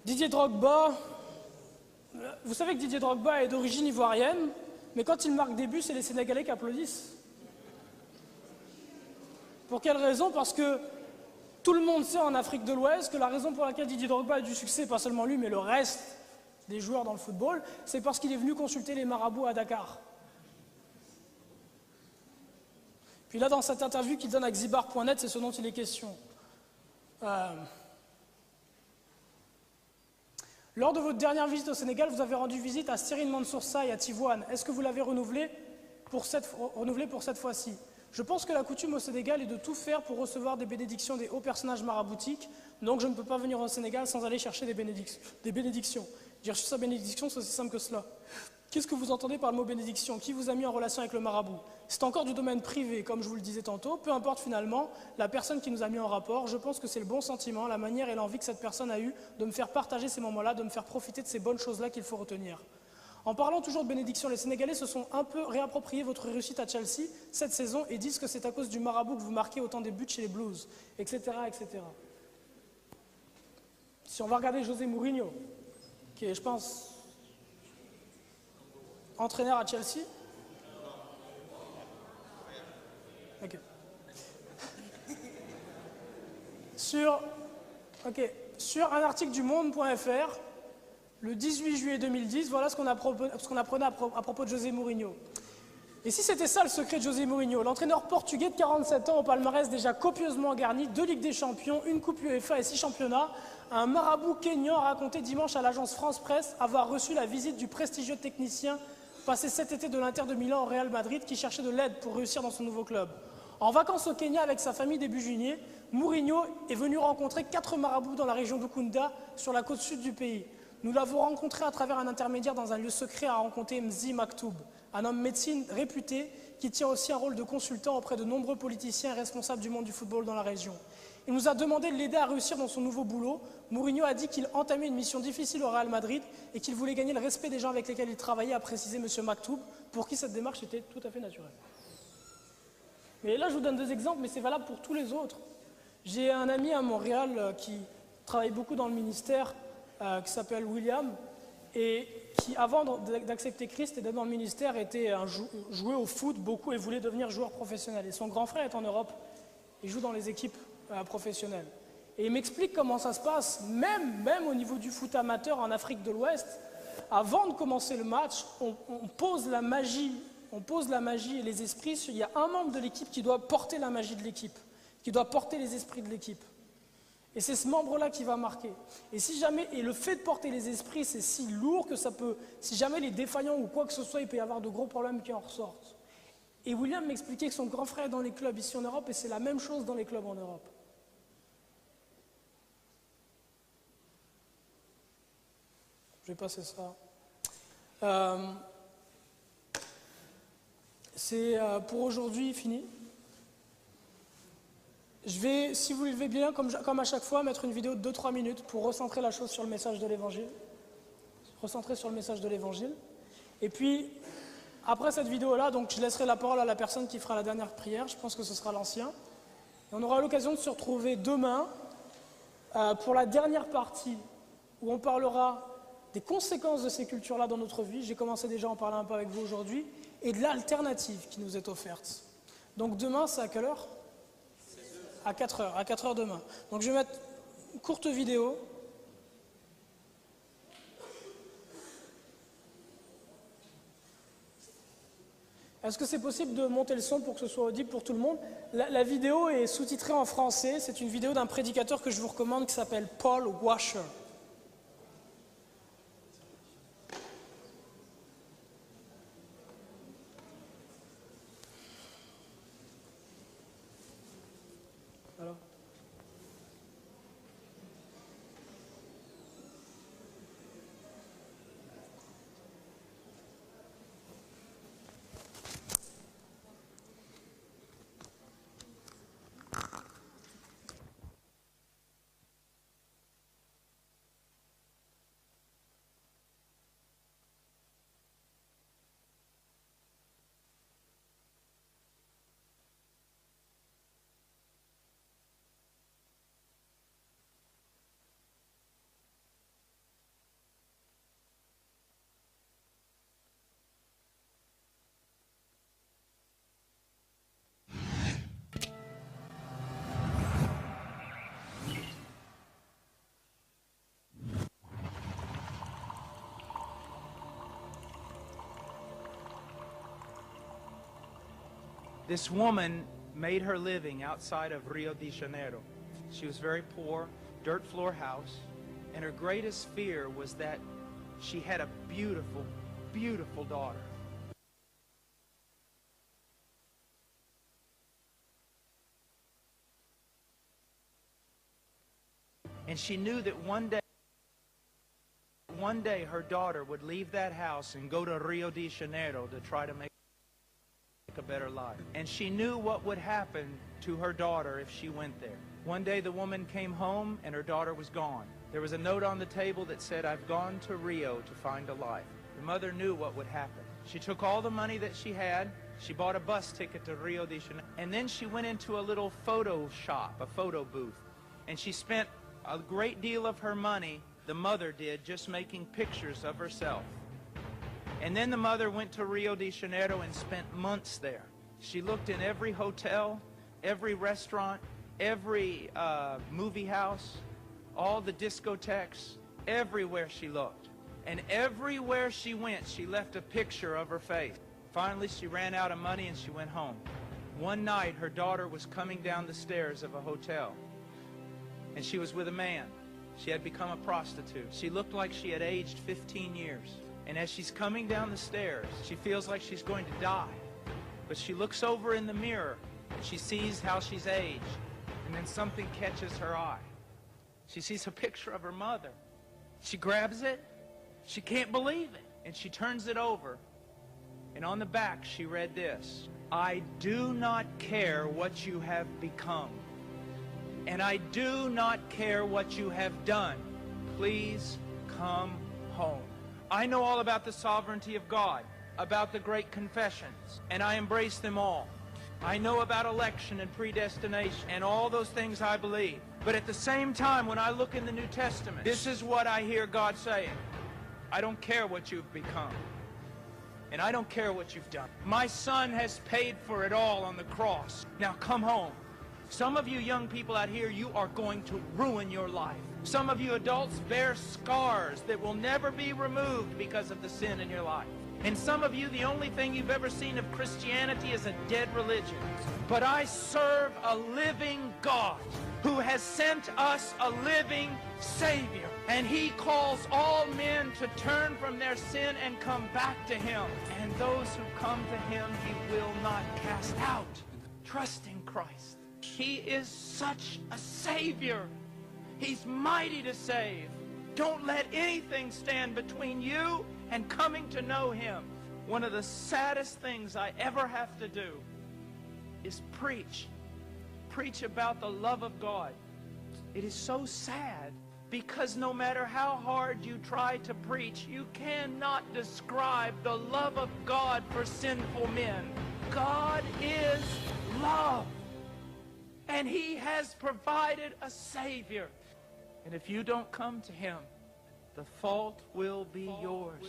Didier Drogba, vous savez que Didier Drogba est d'origine ivoirienne, mais quand il marque des buts, c'est les Sénégalais qui applaudissent. Pour quelle raison? Parce que tout le monde sait en Afrique de l'Ouest que la raison pour laquelle Didier Drogba a du succès, pas seulement lui, mais le reste des joueurs dans le football, c'est parce qu'il est venu consulter les marabouts à Dakar. Puis là, dans cette interview qu'il donne à Xibar.net, c'est ce dont il est question. Lors de votre dernière visite au Sénégal, vous avez rendu visite à Serigne Mansour Sy et à Tivaouane. Est-ce que vous l'avez renouvelé pour cette fois-ci? Je pense que la coutume au Sénégal est de tout faire pour recevoir des bénédictions des hauts personnages maraboutiques, donc je ne peux pas venir au Sénégal sans aller chercher des bénédictions. J'ai reçu sa bénédiction, c'est aussi simple que cela. Qu'est-ce que vous entendez par le mot bénédiction? Qui vous a mis en relation avec le marabout? C'est encore du domaine privé, comme je vous le disais tantôt. Peu importe finalement la personne qui nous a mis en rapport, je pense que c'est le bon sentiment, la manière et l'envie que cette personne a eue de me faire partager ces moments-là, de me faire profiter de ces bonnes choses-là qu'il faut retenir. En parlant toujours de bénédiction, les Sénégalais se sont un peu réapproprié votre réussite à Chelsea cette saison et disent que c'est à cause du marabout que vous marquez autant des buts chez les Blues, etc., etc. Si on va regarder José Mourinho, qui est, je pense, entraîneur à Chelsea. Ok. Sur un article du Monde.fr, le 18 juillet 2010, voilà ce qu'on apprenait à propos de José Mourinho. Et si c'était ça le secret de José Mourinho, l'entraîneur portugais de 47 ans au palmarès déjà copieusement garni, 2 Ligues des Champions, une Coupe UEFA et 6 championnats, un marabout kényan a raconté dimanche à l'agence France Presse avoir reçu la visite du prestigieux technicien passé cet été de l'Inter de Milan au Real Madrid qui cherchait de l'aide pour réussir dans son nouveau club. En vacances au Kenya avec sa famille début juillet, Mourinho est venu rencontrer 4 marabouts dans la région d'Ukunda, sur la côte sud du pays. Nous l'avons rencontré à travers un intermédiaire dans un lieu secret à rencontrer Mzi Maktoub, un homme médecine réputé qui tient aussi un rôle de consultant auprès de nombreux politiciens et responsables du monde du football dans la région. Il nous a demandé de l'aider à réussir dans son nouveau boulot. Mourinho a dit qu'il entamait une mission difficile au Real Madrid et qu'il voulait gagner le respect des gens avec lesquels il travaillait, a précisé M. Maktoub, pour qui cette démarche était tout à fait naturelle. Mais là, je vous donne 2 exemples, mais c'est valable pour tous les autres. J'ai un ami à Montréal qui travaille beaucoup dans le ministère, qui s'appelle William, et qui, avant d'accepter Christ et d'être dans le ministère, jouait au foot beaucoup et voulait devenir joueur professionnel. Et son grand frère est en Europe, il joue dans les équipes professionnelles. Et il m'explique comment ça se passe, même au niveau du foot amateur en Afrique de l'Ouest. Avant de commencer le match, on pose la magie et les esprits. Il y a un membre de l'équipe qui doit porter la magie de l'équipe, qui doit porter les esprits de l'équipe. Et c'est ce membre-là qui va marquer. Et le fait de porter les esprits, c'est si lourd que ça peut, si jamais il est défaillant ou quoi que ce soit, il peut y avoir de gros problèmes qui en ressortent. Et William m'expliquait que son grand frère est dans les clubs ici en Europe, et c'est la même chose dans les clubs en Europe. Je vais passer ça. C'est pour aujourd'hui fini. Je vais, si vous le voulez bien, comme à chaque fois, mettre une vidéo de 2-3 minutes pour recentrer la chose sur le message de l'Évangile. Recentrer sur le message de l'Évangile. Et puis, après cette vidéo-là, donc je laisserai la parole à la personne qui fera la dernière prière. Je pense que ce sera l'ancien. Et on aura l'occasion de se retrouver demain pour la dernière partie où on parlera des conséquences de ces cultures-là dans notre vie. J'ai commencé déjà à en parler un peu avec vous aujourd'hui. Et de l'alternative qui nous est offerte. Donc demain, c'est à quelle heure ? À 4h. À 4h demain. Donc je vais mettre une courte vidéo. Est-ce que c'est possible de monter le son pour que ce soit audible pour tout le monde? La vidéo est sous-titrée en français. C'est une vidéo d'un prédicateur que je vous recommande qui s'appelle Paul Washer. This woman made her living outside of Rio de Janeiro. She was very poor, dirt floor house, and her greatest fear was that she had a beautiful, beautiful daughter. And she knew that one day her daughter would leave that house and go to Rio de Janeiro to try to make a better life. And she knew what would happen to her daughter if she went there. One day the woman came home and her daughter was gone. There was a note on the table that said, "I've gone to Rio to find a life." The mother knew what would happen. She took all the money that she had, she bought a bus ticket to Rio de Janeiro, and then she went into a little photo shop, a photo booth, and she spent a great deal of her money, the mother did, just making pictures of herself. And then the mother went to Rio de Janeiro and spent months there. She looked in every hotel, every restaurant, every movie house, all the discotheques, everywhere she looked. And everywhere she went, she left a picture of her face. Finally, she ran out of money and she went home. One night, her daughter was coming down the stairs of a hotel, and she was with a man. She had become a prostitute. She looked like she had aged 15 years. And as she's coming down the stairs, she feels like she's going to die. But she looks over in the mirror, and she sees how she's aged. And then something catches her eye. She sees a picture of her mother. She grabs it. She can't believe it. And she turns it over. And on the back, she read this: "I do not care what you have become. And I do not care what you have done. Please come home." I know all about the sovereignty of God, about the great confessions, and I embrace them all. I know about election and predestination, and all those things I believe. But at the same time, when I look in the New Testament, this is what I hear God saying: I don't care what you've become, and I don't care what you've done. My Son has paid for it all on the cross. Now come home. Some of you young people out here, you are going to ruin your life. Some of you adults bear scars that will never be removed because of the sin in your life. And some of you, the only thing you've ever seen of Christianity is a dead religion. But I serve a living God who has sent us a living Savior. And He calls all men to turn from their sin and come back to Him. And those who come to Him, He will not cast out. Trust in Christ. He is such a Savior. He's mighty to save. Don't let anything stand between you and coming to know Him. One of the saddest things I ever have to do is preach. Preach about the love of God. It is so sad because no matter how hard you try to preach, you cannot describe the love of God for sinful men. God is love. And He has provided a Savior. And if you don't come to Him, the fault will be yours.